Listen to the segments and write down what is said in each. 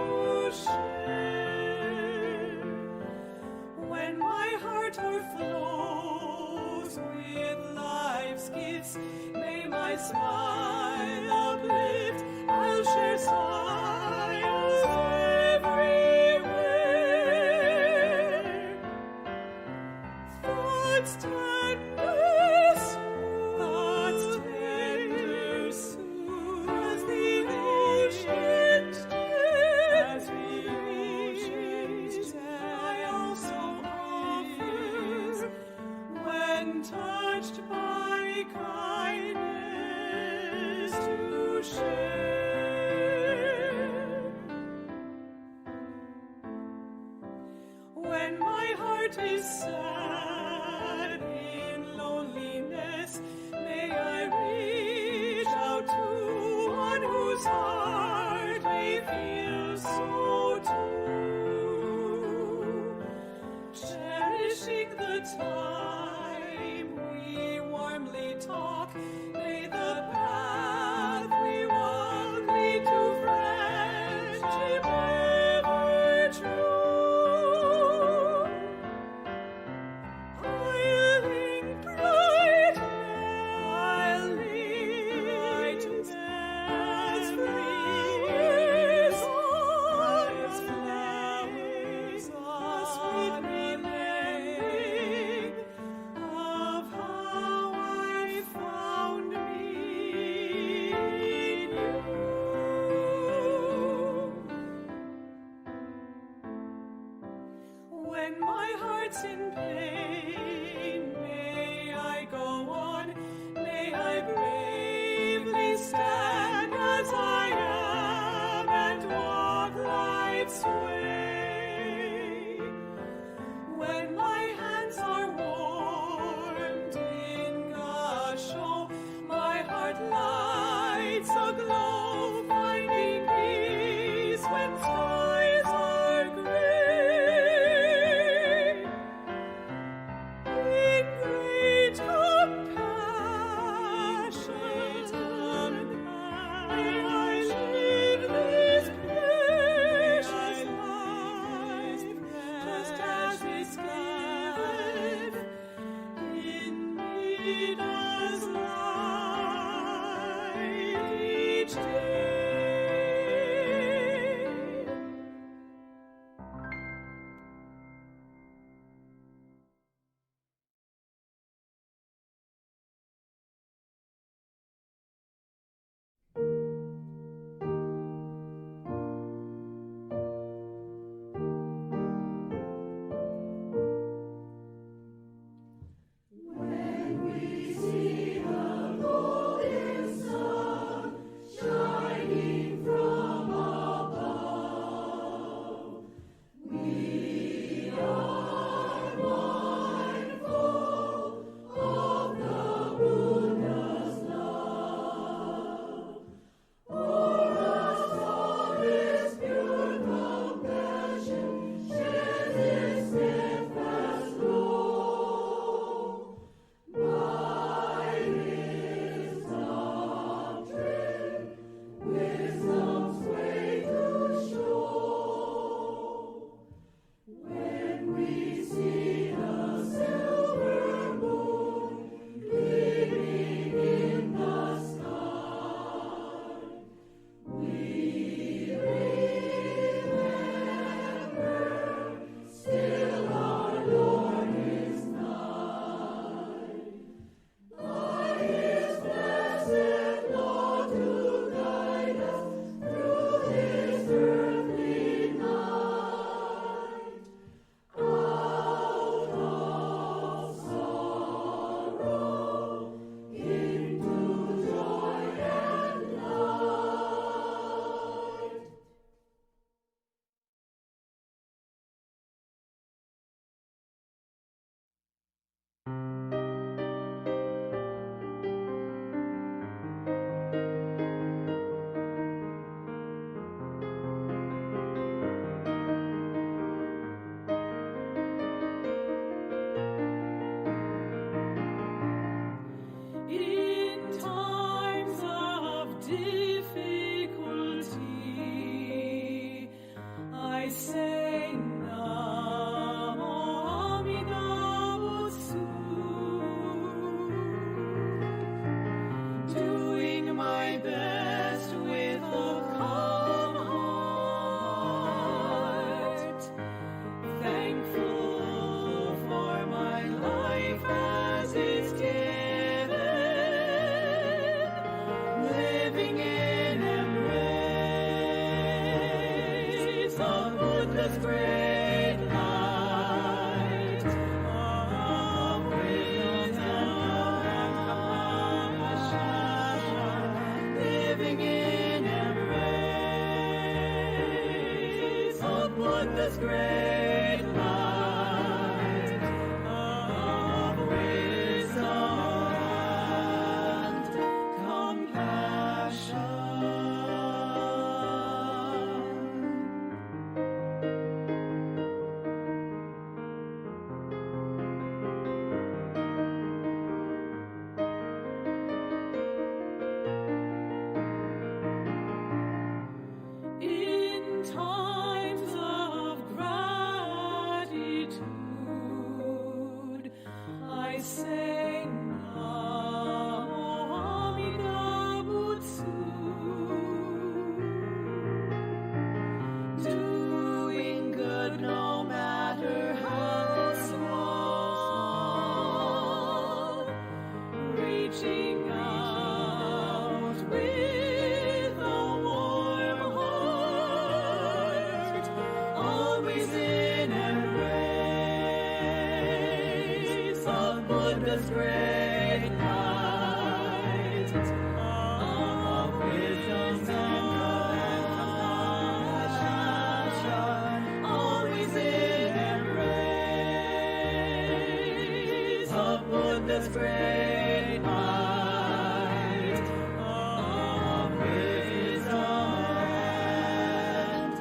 to share. When my heart overflows with life's gifts, may my smile uplift. I'll share smiles everywhere. Thoughts tender soon, as the ocean stays, I also offers when touched by kindness to share. When my heart is sad in loneliness, may I reach out to one whose heart may feel so too. Cherishing the time we warmly talk, may the path we walk lead to friendship ever true. I'll link bright bells free. Buddha's great light of wisdom and compassion, living in embrace of Buddha's great light of wisdom and compassion. In times of gratitude, I say Namo Amida Butsu, doing good no matter how small, reaching out with a warm heart, always in embrace of Buddha's great light of wisdom and compassion, always in embrace of Buddha's great light of wisdom and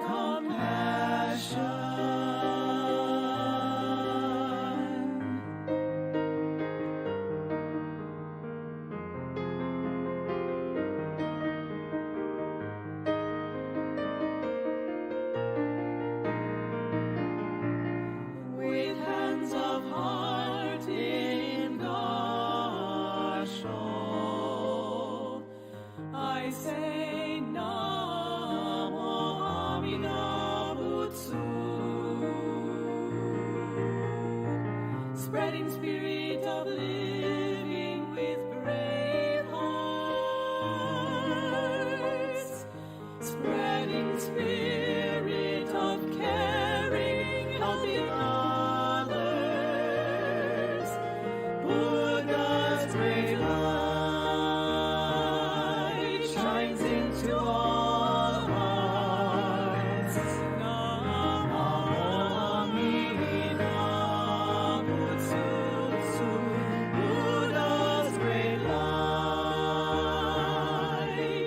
compassion. With hands of heart in Gasho, I say Namo Amida Butsu, spreading spirit of living with brave hearts, spreading spirit of caring, helping others, Buddha's great light shines into all hearts. Namo Amida Butsu, Buddha's great light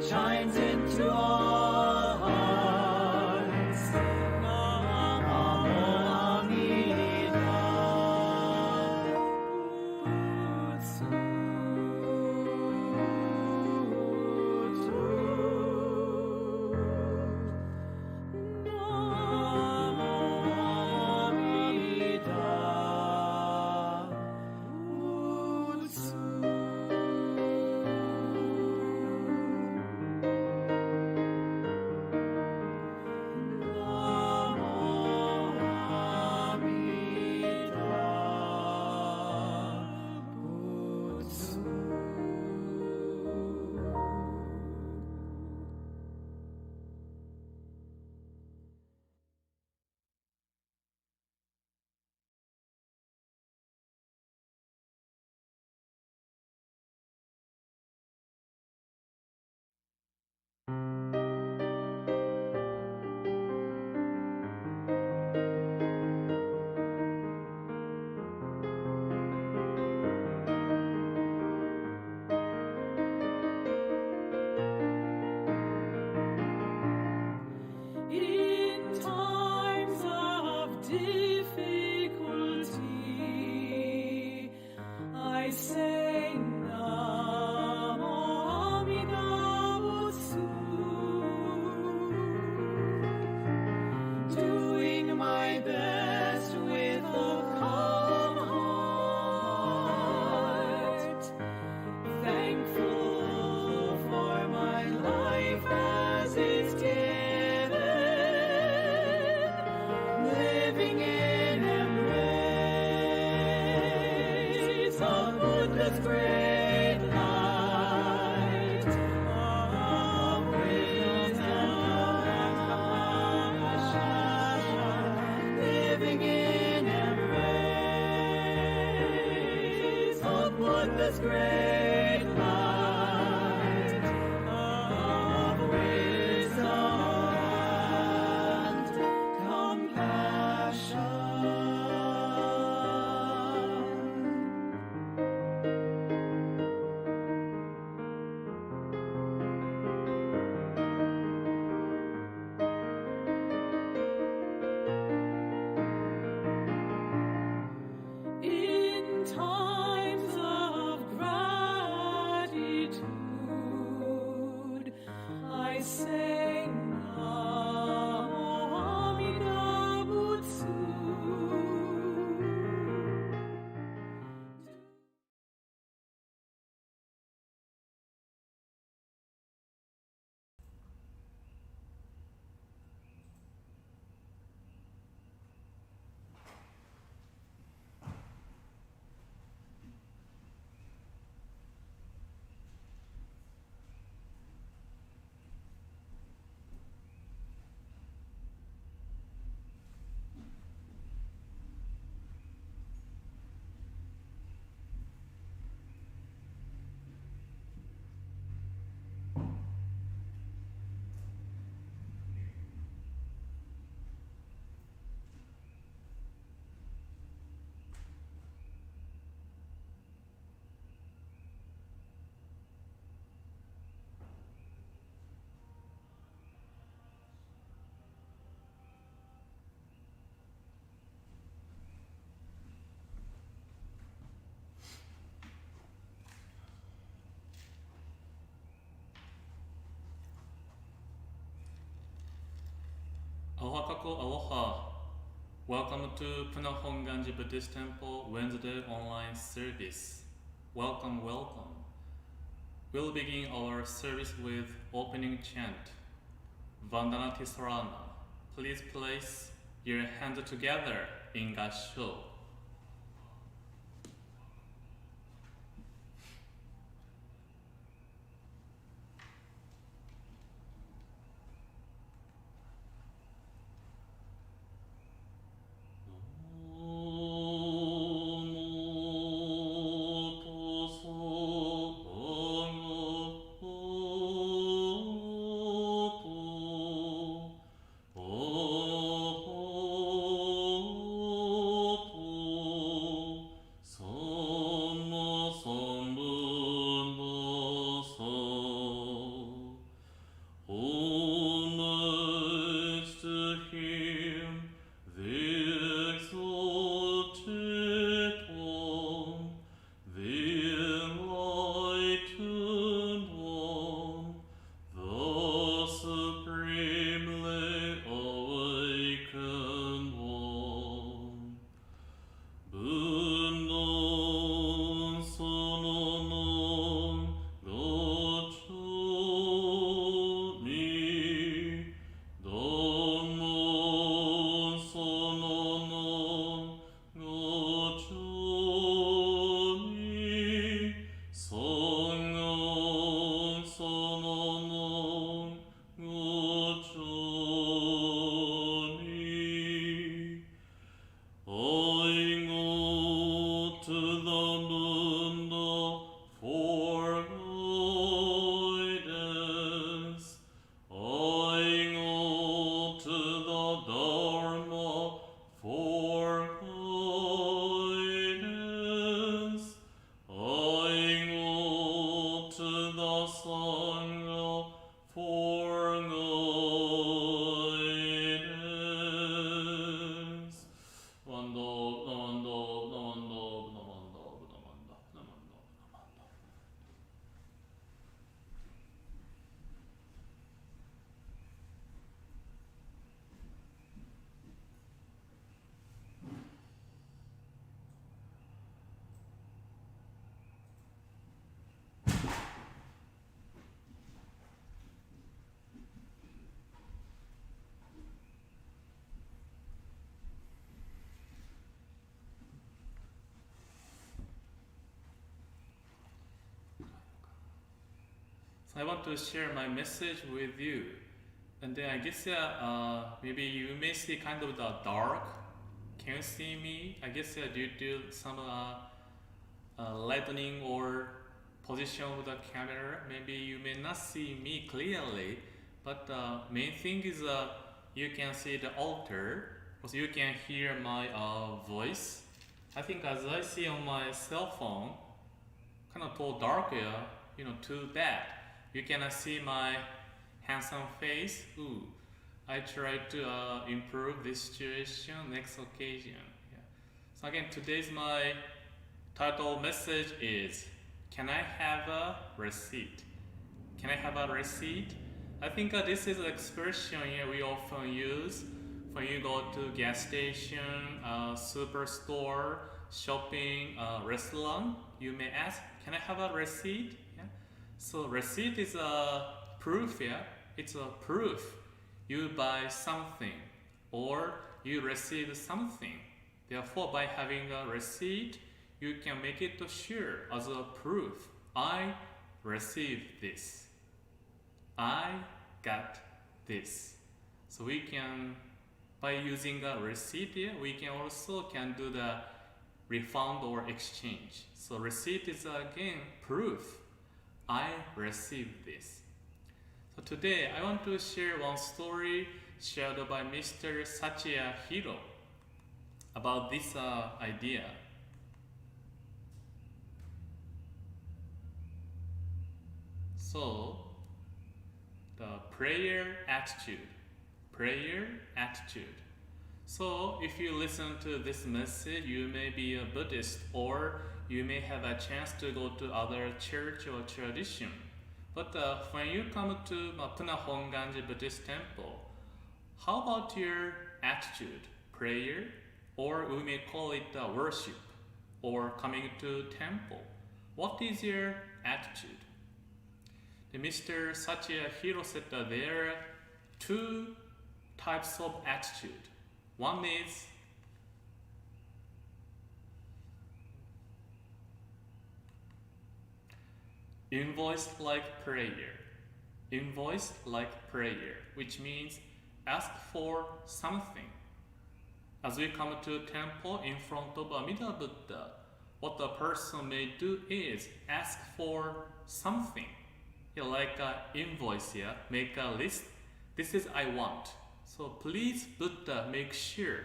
shines into all hearts. Namo Amida Butsu. In times of difficulty, I say Namo Amida Butsu, doing my best with a calm heart, thankful for my life as it's given, living in embrace of Buddha's great light of wisdom and compassion, great light of wisdom and compassion. In times of gratitude, I say Namo Amida Butsu. Aloha kako aloha. Welcome to Punahonganji Buddhist Temple Wednesday online service. Welcome, welcome. We'll begin our service with opening chant, Vandana Ti-Sarana. Please place your hands together in Gassho. I want to share my message with you. And then I guess maybe you may see kind of the dark. Can you see me? I guess due to some lightening or position of the camera. Maybe you may not see me clearly, but the main thing is you can see the altar, so you can hear my voice. I think as I see on my cell phone, kind of too dark here, too bad. You cannot see my handsome face. Ooh, I try to improve this situation next occasion. Yeah. So again, today's my title message is, can I have a receipt? Can I have a receipt? I think this is an expression we often use when you go to gas station, superstore, shopping, restaurant. You may ask, can I have a receipt? Yeah. So receipt is a proof. Yeah, it's a proof you buy something or you receive something. Therefore, by having a receipt, you can make it sure as a proof. I received this. I got this. So we can, by using a receipt here, we can also do the refund or exchange. So receipt is again proof. I received this. So today I want to share one story shared by Mr. Satya Hiro about this idea. So the prayer attitude. So if you listen to this message, you may be a Buddhist or you may have a chance to go to other church or tradition. But when you come to Puna Honganji Buddhist temple, how about your attitude, prayer, or we may call it worship, or coming to temple? What is your attitude? Mr. Satya Hiro said that there are two types of attitude. One is invoice-like prayer, which means ask for something. As we come to a temple in front of Amida Buddha, what the person may do is ask for something. Like an invoice here, make a list. This is I want. So please, Buddha, make sure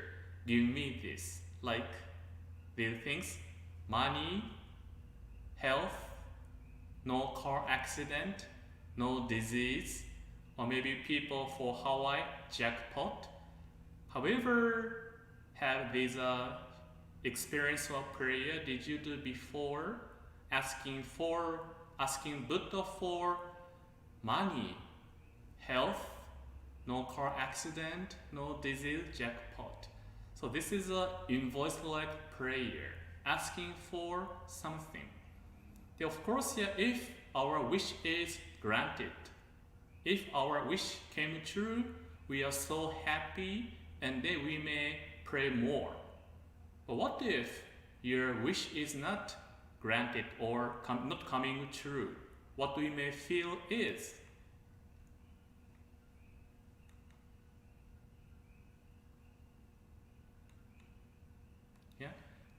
give me this. Like these things: money, health, no car accident, no disease, or maybe people for Hawaii jackpot. However, have this experience of prayer did you do before? Asking Buddha for money, health, no car accident, no disease, jackpot. So this is an invoice-like prayer, asking for something. Of course, if our wish is granted, if our wish came true, we are so happy and then we may pray more. But what if your wish is not granted or not coming true? What we may feel is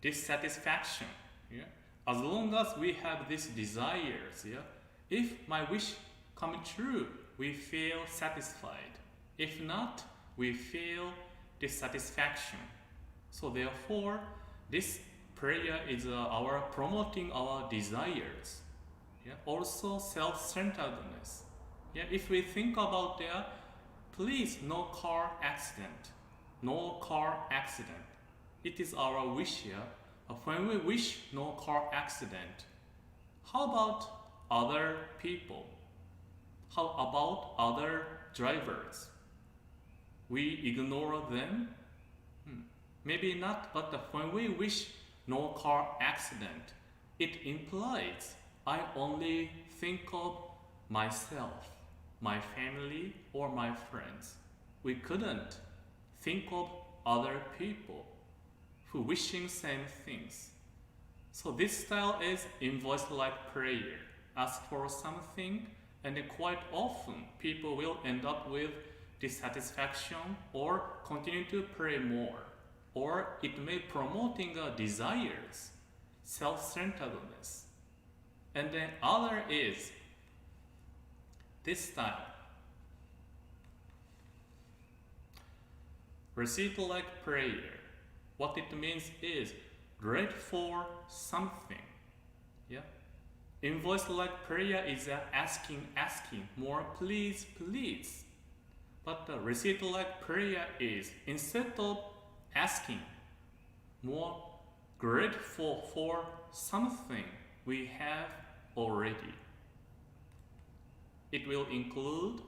dissatisfaction. As long as we have these desires, if my wish come true, we feel satisfied. If not, we feel dissatisfaction. So therefore, this prayer is our promoting our desires. Also self-centeredness. If we think about that, please, no car accident. No car accident. It is our wish here. When we wish no car accident, how about other people? How about other drivers? We ignore them? Maybe not, but when we wish no car accident, it implies I only think of myself, my family, or my friends. We couldn't think of other people who wishing same things. So this style is invoice-like prayer. Ask for something, and quite often people will end up with dissatisfaction or continue to pray more. Or it may promoting desires. self-centeredness. And then other is this time receipt-like prayer. What it means is grateful for something. Yeah. Invoice-like prayer is asking more, please, please. But the receipt-like prayer is instead of asking, more grateful for something we have already. It will include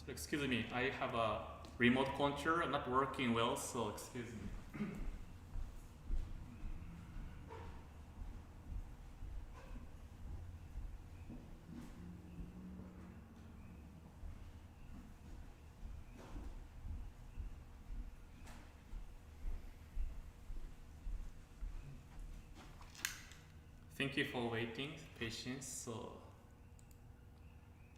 So excuse me, I have a remote control not working well, so excuse me. Thank you for waiting, patience. So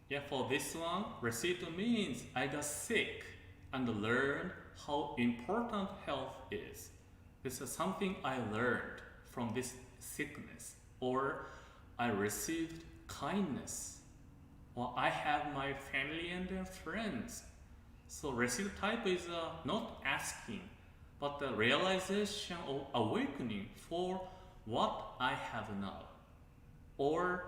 yeah, for this one, receipt means I got sick and learned how important health is. This is something I learned from this sickness, or I received kindness, or I have my family and their friends. So receipt type is not asking, but the realization or awakening for what I have now, or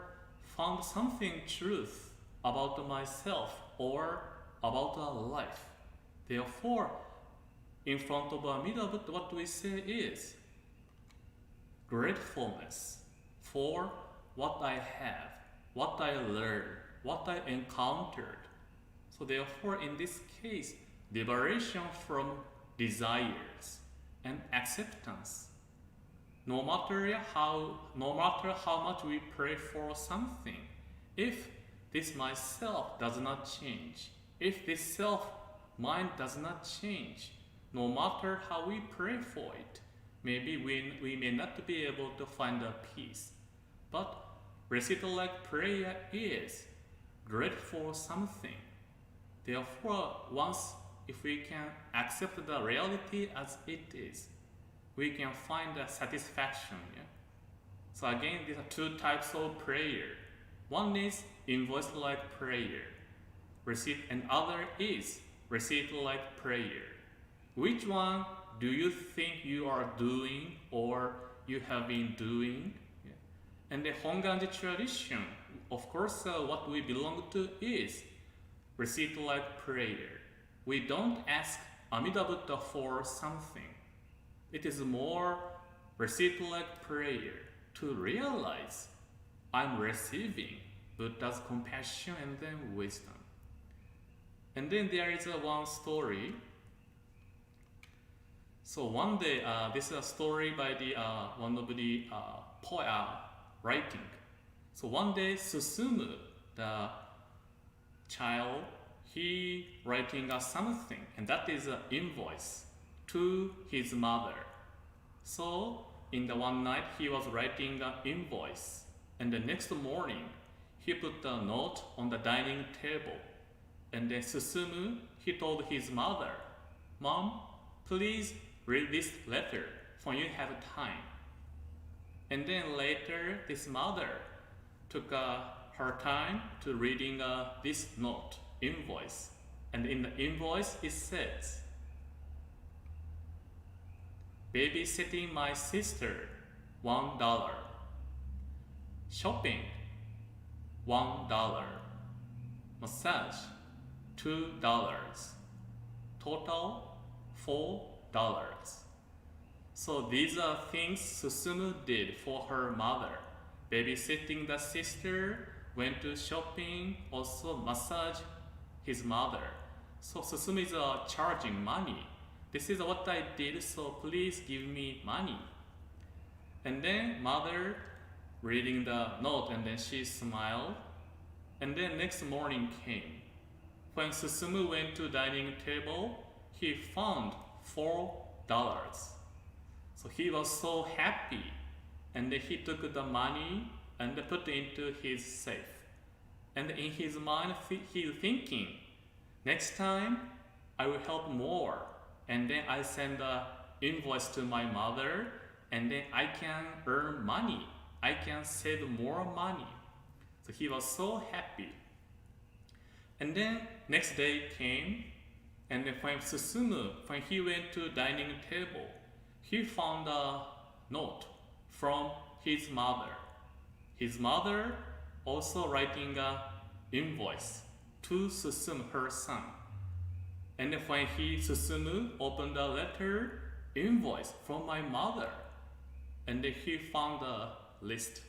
found something truth about myself or about our life. Therefore, in front of Amida-buddha, what we say is gratefulness for what I have, what I learned, what I encountered. So therefore, in this case, liberation from desires and acceptance. No matter how much we pray for something, if this myself does not change, if this self-mind does not change, no matter how we pray for it, maybe we may not be able to find a peace. But receipt-like prayer is grateful for something. Therefore, once if we can accept the reality as it is, we can find a satisfaction. Yeah? So again, these are two types of prayer. One is invoice-like prayer, receipt, and other is receipt-like prayer. Which one do you think you are doing or you have been doing? Yeah. And the Honganji tradition, of course, what we belong to is receipt-like prayer. We don't ask Amida-buddha for something. It is more receipt-like prayer to realize I'm receiving Buddha's compassion and then wisdom. And then there is one story. So one day, this is a story by the one of the poet writing. So one day, Susumu, the child, he writing something, and that is an invoice to his mother. So in the one night he was writing an invoice, and the next morning he put a note on the dining table, and then Susumu, he told his mother, "Mom, please read this letter when you have time." And then later this mother took her time to reading this note, invoice, and in the invoice it says, "Babysitting my sister, $1. Shopping, $1. Massage, $2. Total, $4. So these are things Susumu did for her mother. Babysitting the sister, went to shopping, also massage his mother. So Susumu is charging money. This is what I did, so please give me money. And then mother reading the note, and then she smiled. And then next morning came. When Susumu went to dining table, he found $4. So he was so happy, and then he took the money and put it into his safe. And in his mind, he thinking, next time I will help more. And then I send an invoice to my mother, and then I can earn money. I can save more money. So he was so happy. And then next day came, and then when Susumu, when he went to dining table, he found a note from his mother. His mother also writing a invoice to Susumu, her son. And then when Susumu opened the letter, invoice from my mother, and then he found a list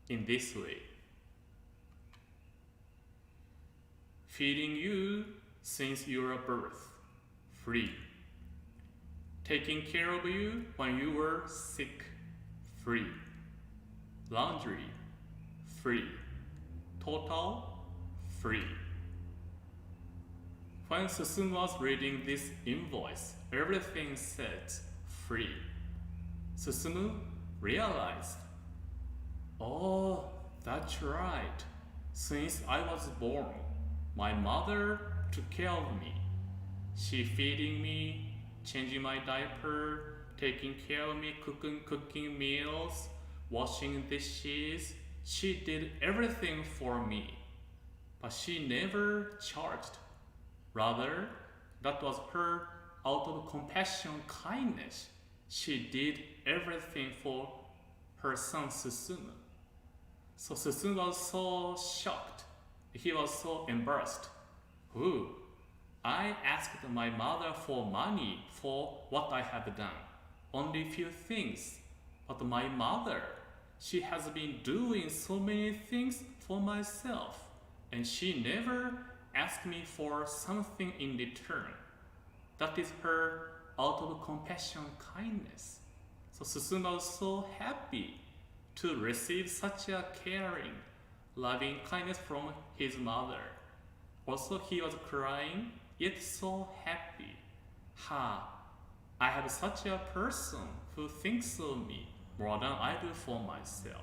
in this way. Feeding you since your birth, free. Taking care of you when you were sick, free. Laundry, free. Total, free. When Susumu was reading this invoice, everything said free. Susumu realized, oh, that's right. Since I was born, my mother took care of me. She feeding me, changing my diaper, taking care of me, cooking meals, washing dishes. She did everything for me, but she never charged. Rather, that was her out of compassion, kindness. She did everything for her son Susumu. So Susumu was so shocked. He was so embarrassed. Ooh, I asked my mother for money for what I have done. Only few things. But my mother, she has been doing so many things for myself. And she never asked me for something in return. That is her out of compassion, kindness. So Susumu was so happy to receive such a caring, loving kindness from his mother. Also, he was crying, yet so happy. I have such a person who thinks of me more than I do for myself.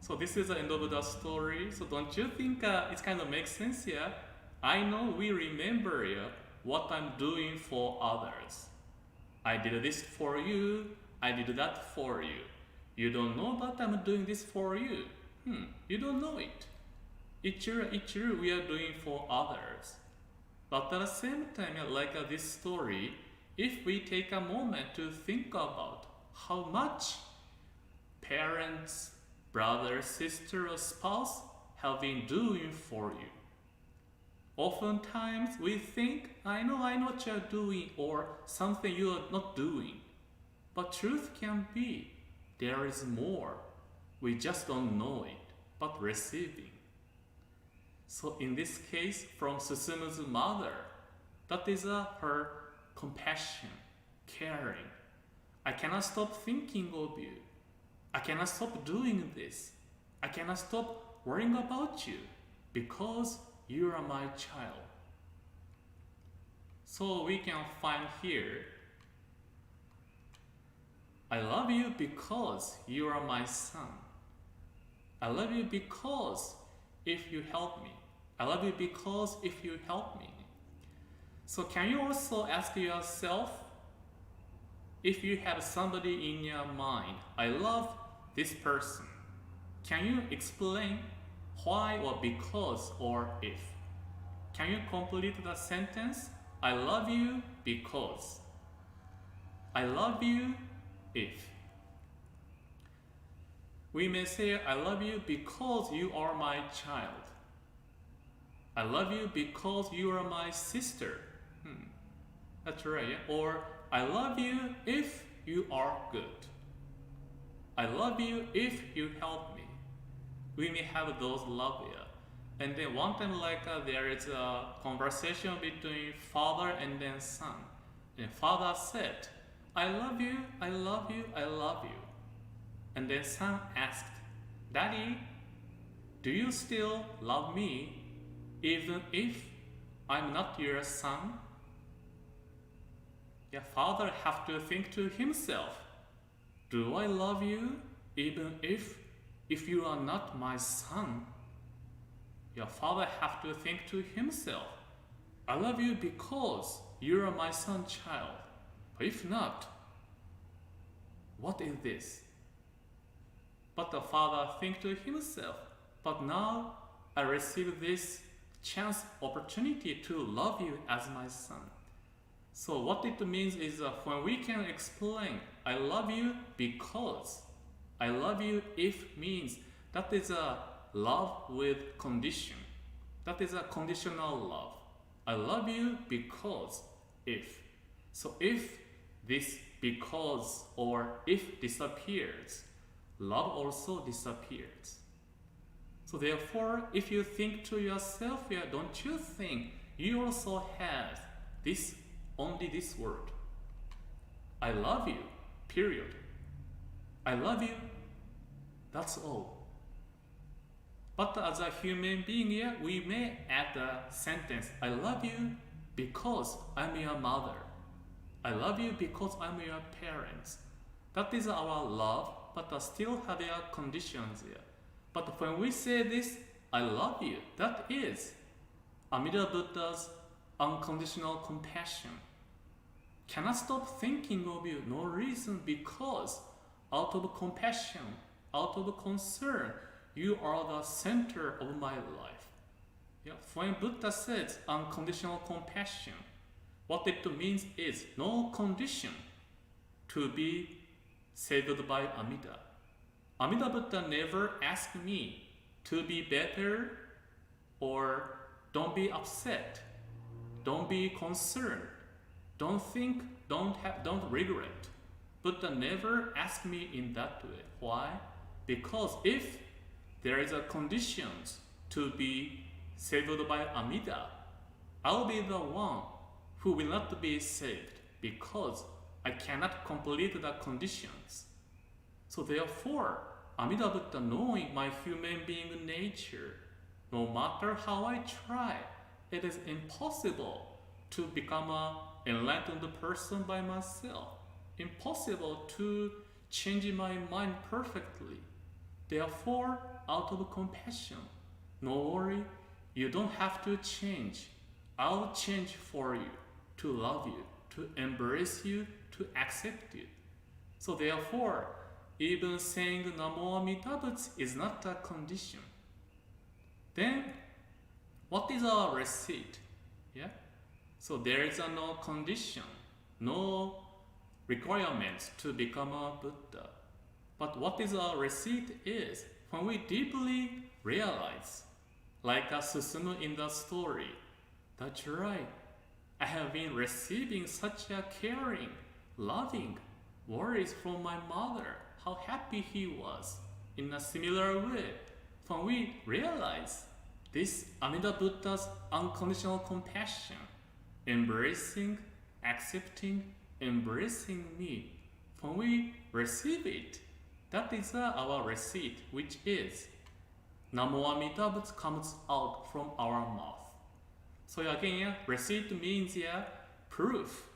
So this is the end of the story. So don't you think it kind of makes sense here? I know we remember what I'm doing for others. I did this for you. I did that for you. You don't know, but I'm doing this for you. You don't know it. It's true we are doing for others. But at the same time, like this story, if we take a moment to think about how much parents, brother, sister, or spouse have been doing for you. Oftentimes we think, I know what you're doing, or something you are not doing. But truth can be, there is more. We just don't know it, but receiving. So in this case, from Susumu's mother, that is her compassion, caring. I cannot stop thinking of you. I cannot stop doing this. I cannot stop worrying about you because you are my child. So we can find here, I love you because you are my son. I love you because if you help me. I love you because if you help me. So can you also ask yourself, if you have somebody in your mind, I love this person, can you explain why or because or if? Can you complete the sentence? I love you because. I love you if. We may say, I love you because you are my child. I love you because you are my sister. That's right, yeah? Or I love you if you are good. I love you if you help me. We may have those love here. And then one time there is a conversation between father and then son. And father said, I love you, I love you, I love you. And then son asked, Daddy, do you still love me even if I'm not your son? Yeah, father have to think to himself, do I love you even if you are not my son? Your father have to think to himself, I love you because you are my son child. But if not, what is this? But the father think to himself, but now I receive this chance opportunity to love you as my son. So what it means is when we can explain I love you because I love you if means that is a love with condition. That is a conditional love. I love you because if. So if this because or if disappears, love also disappears. So therefore, if you think to yourself, yeah, don't you think you also have this, only this word? I love you, period. I love you, that's all. But as a human being, yeah, we may add a sentence, I love you because I'm your mother. I love you because I'm your parents. That is our love, but still have your conditions here. But when we say this, I love you, that is Amida Buddha's unconditional compassion. Cannot stop thinking of you, no reason, because out of compassion, out of concern, you are the center of my life. Yeah, when Buddha says unconditional compassion, what it means is no condition to be saved by Amida. Amida Buddha never asked me to be better or don't be upset, don't be concerned, don't think, don't regret. Buddha never asked me in that way. Why? Because if there is a conditions to be saved by Amida, I'll be the one who will not be saved because I cannot complete the conditions. So therefore, Amida Buddha, knowing my human being nature, no matter how I try, it is impossible to become an enlightened person by myself. Impossible to change my mind perfectly. Therefore, out of compassion, no worry, you don't have to change. I'll change for you, to love you, to embrace you, to accept you. So therefore, even saying Namo Amida Butsu is not a condition. Then, what is our receipt? Yeah? So there is no condition, no requirements to become a Buddha. But what is our receipt is when we deeply realize, like a Susumu in the story, that's right, I have been receiving such a caring, loving words from my mother, how happy he was. In a similar way, when we realize this Amida Buddha's unconditional compassion, embracing, accepting, embracing me, when we receive it, that is our receipt, which is Namo Amida Butsu comes out from our mouth. So again, yeah, receipt means proof.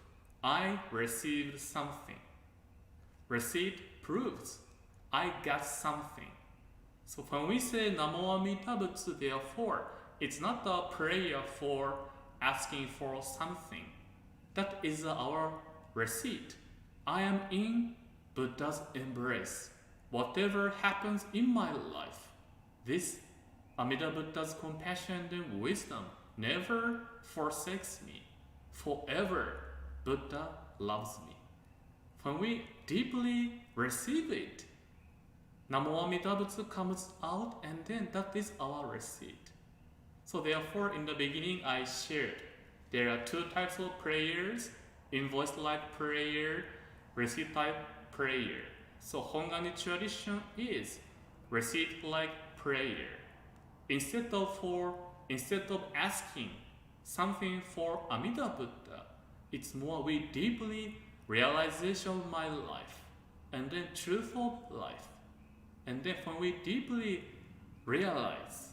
I received something. Receipt proves I got something. So when we say Namo Amida Butsu, therefore, it's not a prayer for asking for something. That is our receipt. I am in Buddha's embrace. Whatever happens in my life, this Amida Buddha's compassion and wisdom never forsakes me. Forever, Buddha loves me. When we deeply receive it, Namo Amida Butsu comes out, and then that is our receipt. So therefore, in the beginning, I shared there are two types of prayers: invoice like prayer, receipt type prayer. So Hongani tradition is receipt like prayer. Instead of asking something for Amida Buddha, it's more we deeply realization of my life, and then truth of life. And then when we deeply realize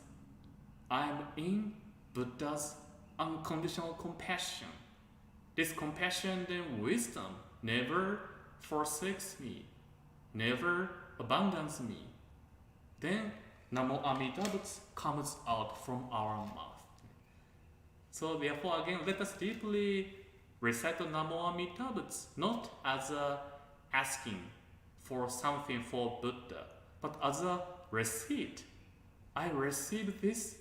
I am in Buddha's unconditional compassion, this compassion and wisdom never forsakes me, never abandons me, then Namo Amida Butsu comes out from our mouth. So therefore again, let us deeply recite the Namo Amida Butsu, not as a asking for something for Buddha, but as a receipt. I receive this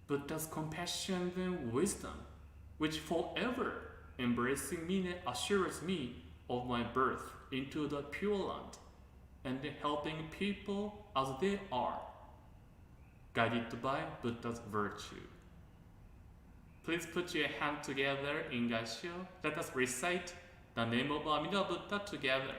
Buddha's compassion and wisdom, which forever embracing me and assures me of my birth into the Pure Land and helping people as they are, guided by Buddha's virtue. Please put your hand together in Gassho. Let us recite the name of Amida Buddha together.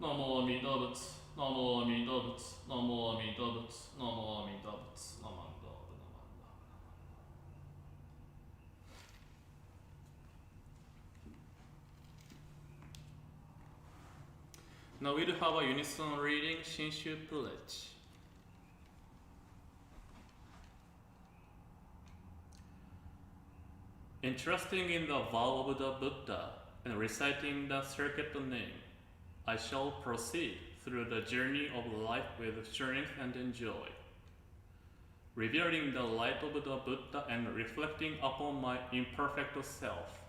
Namo Amida Butsu, Namo Amida Butsu, Namo Amida Butsu, Namo Amida Butsu, Namo Amida Butsu. Now we do have a unison reading, Shinshu Pledge. Entrusting in the vow of the Buddha and reciting the circuit name, I shall proceed through the journey of life with strength and joy. Revealing the light of the Buddha and reflecting upon my imperfect self,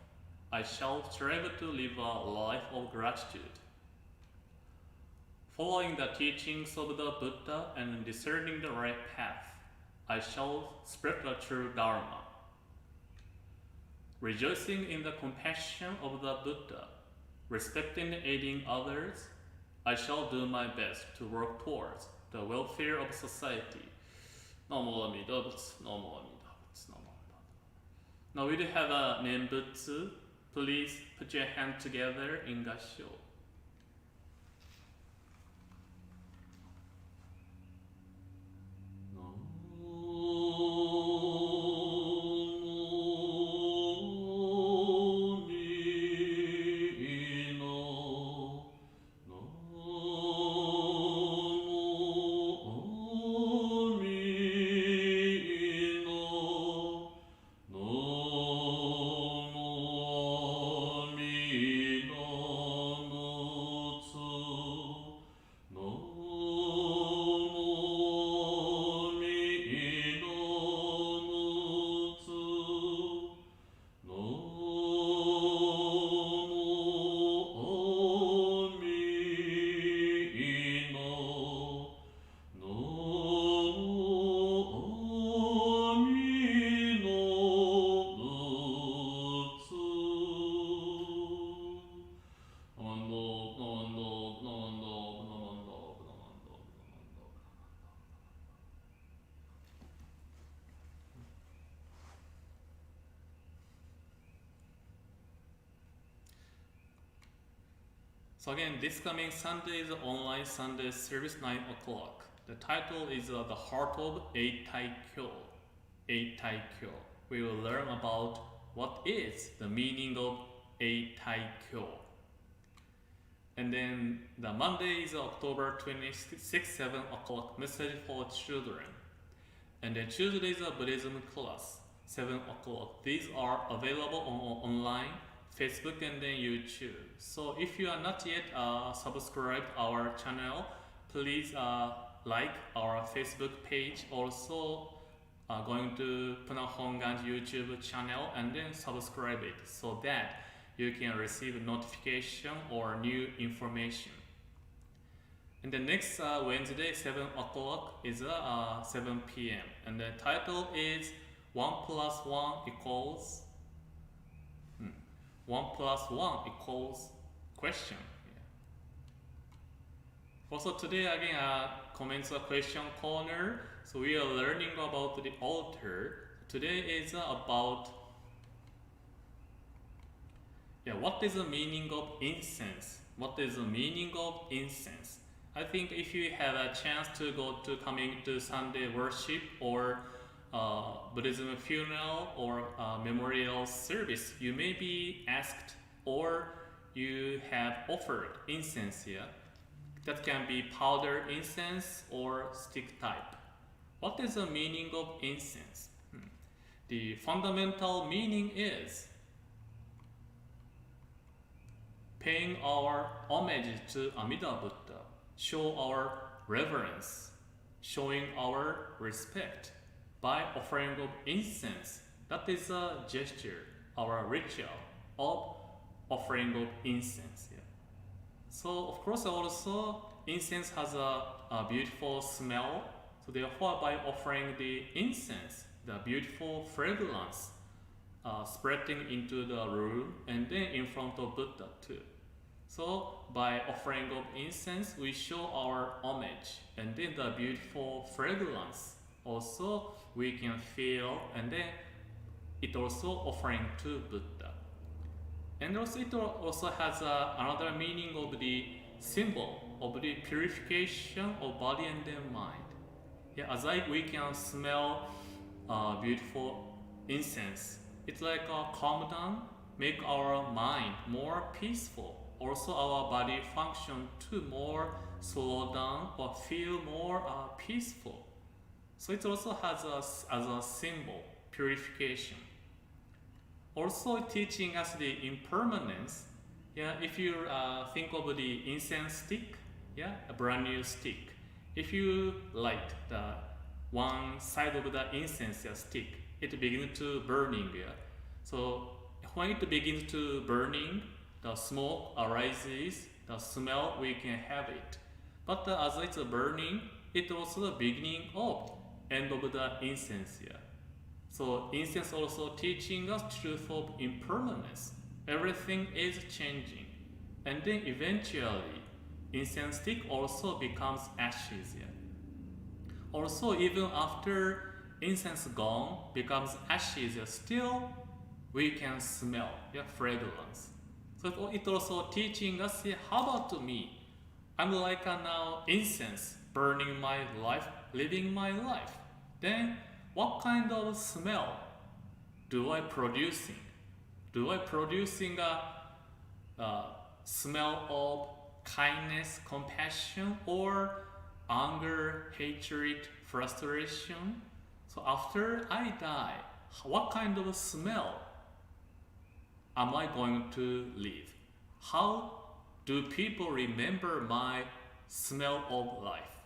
I shall strive to live a life of gratitude. Following the teachings of the Buddha and discerning the right path, I shall spread the true Dharma. Rejoicing in the compassion of the Buddha, respecting and aiding others, I shall do my best to work towards the welfare of society. Namo Amida Butsu, Namo Amida Butsu, Namo Amida Butsu. Now we do have a name Butsu. Please put your hand together in Gassho. So again, this coming Sunday is online Sunday service 9 o'clock. The title is The Heart of Eitai-kyo. Eitai-kyo. We will learn about what is the meaning of Eitai-kyo. And then the Monday is October 26, 7 o'clock, message for children. And then Tuesday is a Buddhism class, 7 o'clock. These are available on online, Facebook and then YouTube. So if you are not yet subscribed our channel, please like our Facebook page. Also going to Punahongan's YouTube channel and then subscribe it so that you can receive notification or new information. And the next Wednesday, 7 o'clock is 7 p.m. And the title is 1 + 1 equals 1 + 1 equals question. Yeah. Also today again comments a question corner. So we are learning about the altar. Today is about what is the meaning of incense? What is the meaning of incense? I think if you have a chance to go to coming to Sunday worship or Buddhism funeral or memorial service, you may be asked or you have offered incense here. That can be powder incense or stick type. What is the meaning of incense? The fundamental meaning is paying our homage to Amida Buddha, show our reverence, showing our respect by offering of incense. That is a gesture or a ritual of offering of incense. Yeah. So of course also incense has a beautiful smell. So therefore by offering the incense, the beautiful fragrance spreading into the room and then in front of Buddha too. So by offering of incense, we show our homage, and then the beautiful fragrance also we can feel, and then it also offering to Buddha. And also it also has another meaning of the symbol of the purification of body and then mind. Yeah, as like we can smell beautiful incense, it's like calm down, make our mind more peaceful. Also our body function to more slow down or feel more peaceful. So it also has as a symbol purification. Also teaching us the impermanence. Yeah, if you think of the incense stick, yeah, a brand new stick. If you light the one side of the incense stick, it begins to burning. Yeah, so when it begins to burning, the smoke arises, the smell we can have it. But as it's burning, it's also the beginning of end of the incense. Yeah. So incense also teaching us truth of impermanence. Everything is changing, and then eventually, incense stick also becomes ashes. Yeah. Also, even after incense gone becomes ashes, yeah, still we can smell fragrance. So it also teaching us, how about me? I'm like now incense, burning my life, living my life. Then what kind of smell do I producing? Do I producing a smell of kindness, compassion, or anger, hatred, frustration? So after I die, what kind of smell am I going to leave? How do people remember my smell of life?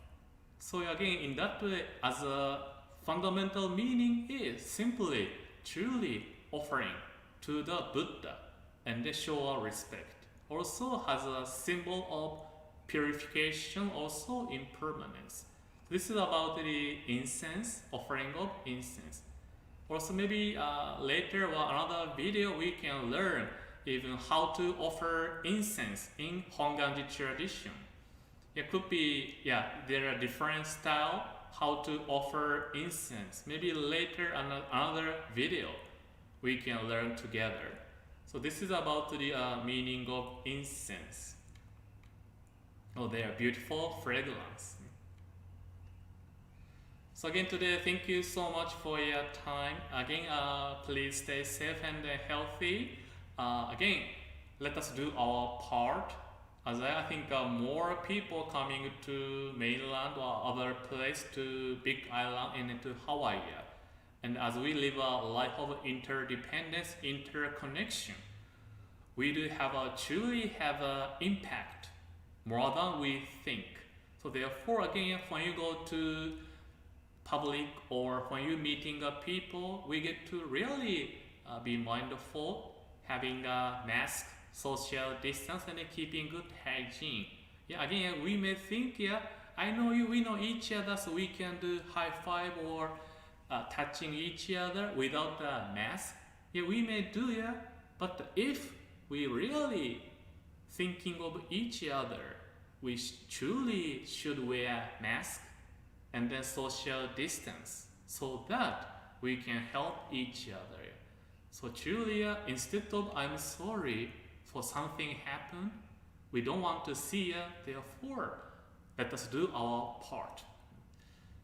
So again, in that way, as a fundamental meaning is simply truly offering to the Buddha and they show our respect. Also has a symbol of purification, also impermanence. This is about the incense, offering of incense. Also maybe later or another video we can learn even how to offer incense in Honganji tradition. It could be, there are different style how to offer incense. Maybe later another video we can learn together. So this is about the meaning of incense. Oh, they are beautiful fragrance. So again today, thank you so much for your time. Again, please stay safe and healthy. Again, let us do our part. As I think more people coming to mainland or other place to Big Island and to Hawaii. And as we live a life of interdependence, interconnection, we do truly have an impact more than we think. So therefore, again, when you go to public or when you're meeting people, we get to really be mindful, having a mask, social distance, and keeping good hygiene. Yeah, again, we may think, I know you, we know each other, so we can do high five or touching each other without a mask. Yeah, we may do, but if we really thinking of each other, we truly should wear mask and then social distance so that we can help each other. So truly, instead of I'm sorry for something happened, we don't want to see, therefore let us do our part.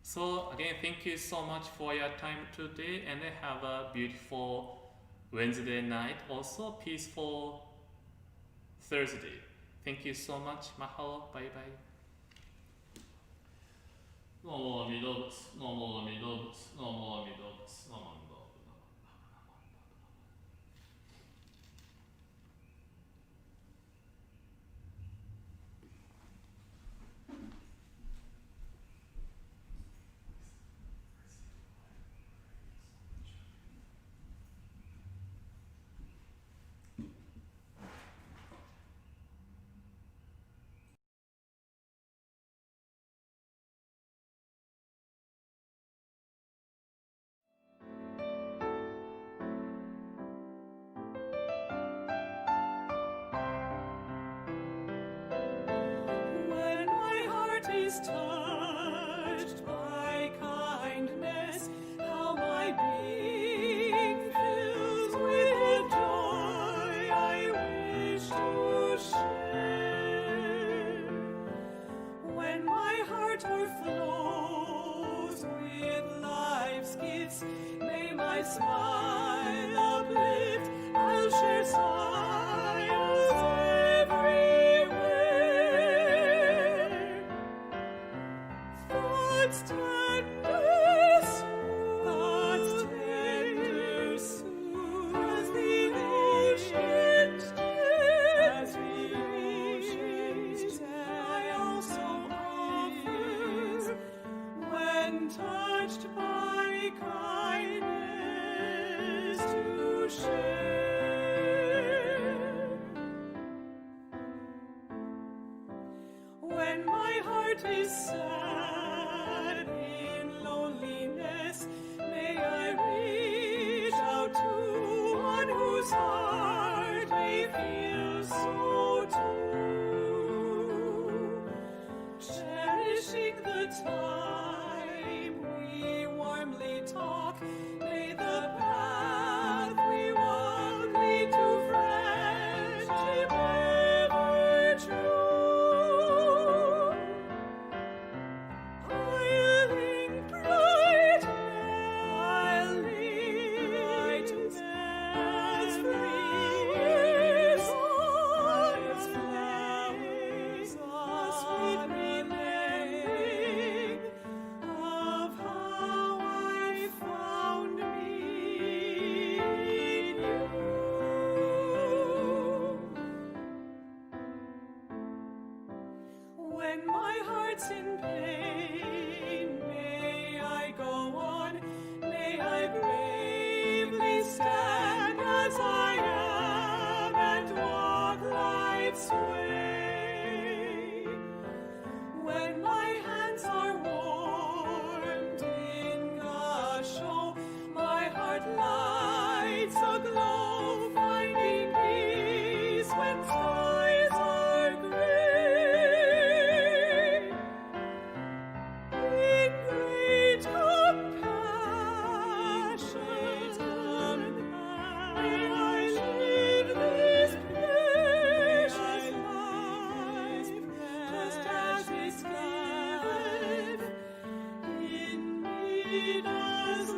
So again, thank you so much for your time today, and have a beautiful Wednesday night, also peaceful Thursday. Thank you so much. Mahalo. Bye bye. 南无阿弥陀仏、南無阿弥陀仏、南無阿弥陀仏、南無阿弥陀仏。smile uplift, I'll share smiles everywhere. Thoughts tender soon, as the ocean stays, I also offer, when touched by kindness, to share. When my heart is sad in loneliness, may I reach out to one whose heart may feel so too. Cherishing the time we warmly talk, may the path we walk lead to friendship ever true. I'll link bright as flowers, a sweet remembering of how I found me in you. When my heart's in pain, may I go on, may I bravely stand as I am and walk life's way. When my hands are warmed in a show, my heart lights aglow, finding peace when skies are gray. In great compassion, may I live this precious life, just as it's given in me does